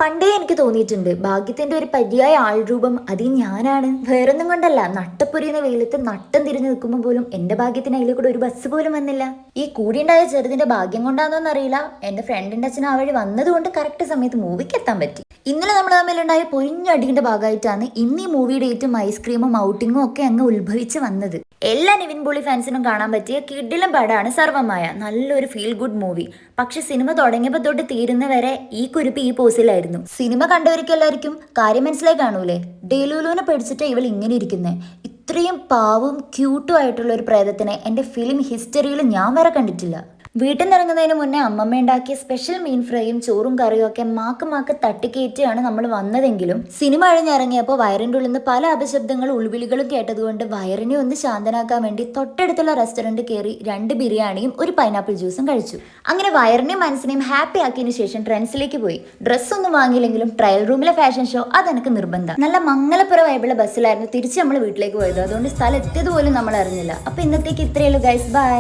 പണ്ടേ എനിക്ക് തോന്നിയിട്ടുണ്ട് ഭാഗ്യത്തിന്റെ ഒരു പര്യായ ആൾരൂപം അത് ഞാനാണ്. വേറൊന്നും കൊണ്ടല്ല, നട്ടപ്പൊരിയുന്ന വെയിലത്ത് നട്ടം തിരിഞ്ഞു നിൽക്കുമ്പോൾ പോലും എന്റെ ഭാഗ്യത്തിന് അതിലെ കൂടെ ഒരു ബസ് പോലും വന്നില്ല. ഈ കൂടിയുണ്ടായ ചെറുതിന്റെ ഭാഗ്യം കൊണ്ടാണോന്ന് അറിയില്ല, എന്റെ ഫ്രണ്ടിന്റെ അച്ഛൻ ആ വഴി വന്നതുകൊണ്ട് കറക്റ്റ് സമയത്ത് മൂവിക്ക് എത്താൻ പറ്റി. ഇന്നലെ നമ്മൾ തമ്മിലുണ്ടായ പൊരിഞ്ഞടിയുടെ ഭാഗമായിട്ടാണ് ഇന്ന് ഈ മൂവി ഡേറ്റും ഐസ്ക്രീമും ഔട്ടിങ്ങും ഒക്കെ അങ്ങ് ഉത്ഭവിച്ച് വന്നത്. എല്ലാ നിവിൻ പോളി ഫാൻസിനും കാണാൻ പറ്റിയ കിടിലം പടമാണ് സർവമായ. നല്ലൊരു ഫീൽ ഗുഡ് മൂവി. പക്ഷെ സിനിമ തുടങ്ങിയപ്പോൾ തൊട്ട് തീരുന്നവരെ ഈ കുരിപ്പ് ഈ പോസിലായിരുന്നു. സിനിമ കണ്ടവർക്ക് എല്ലാവർക്കും കാര്യം മനസ്സിലായി കാണൂലേ, ഡേലൂലുവിനെ പേടിച്ചിട്ട് ഇവൾ ഇങ്ങനെ ഇരിക്കുന്നേ. ഇത്രയും പാവും ക്യൂട്ടും ആയിട്ടുള്ള ഒരു പ്രേതത്തിനെ എൻ്റെ ഫിലിം ഹിസ്റ്ററിയിൽ ഞാൻ വരെ കണ്ടിട്ടില്ല. വീട്ടിൽ നിന്ന് ഇറങ്ങുന്നതിന് മുന്നേ അമ്മമ്മ ഉണ്ടാക്കിയ സ്പെഷ്യൽ മീൻ ഫ്രൈയും ചോറും കറിയും ഒക്കെ മാക്ക് തട്ടിക്കയറ്റിയാണ് നമ്മൾ വന്നതെങ്കിലും സിനിമ കഴിഞ്ഞിറങ്ങിയപ്പോൾ വയറിൻ്റെ ഉള്ളിൽ നിന്ന് പല അപശബ്ദങ്ങളും ഉൾവിളികളും കേട്ടതുകൊണ്ട് വയറിനെ ഒന്ന് ശാന്തനാക്കാൻ വേണ്ടി തൊട്ടടുത്തുള്ള റെസ്റ്റോറൻറ്റ് കയറി 2 ബിരിയാണിയും ഒരു പൈനാപ്പിൾ ജ്യൂസും കഴിച്ചു. അങ്ങനെ വയറിനെയും മനസ്സിനെയും ഹാപ്പി ആക്കിയതിനു ശേഷം ട്രെൻഡ്സിലേക്ക് പോയി. ഡ്രസ്സൊന്നും വാങ്ങിയില്ലെങ്കിലും ട്രയൽ റൂമിലെ ഫാഷൻ ഷോ അതെനിക്ക് നിർബന്ധം. നല്ല മംഗലപ്പുറ വൈബുള്ള ബസ്സിലായിരുന്നു തിരിച്ച് നമ്മൾ വീട്ടിലേക്ക് പോയത്. അതുകൊണ്ട് സ്ഥലം എത്തിയത് പോലും നമ്മൾ അറിഞ്ഞില്ല. അപ്പോൾ ഇന്നത്തേക്ക് ഇത്രയേ ഉള്ളൂ ഗൈസ്, ബൈ.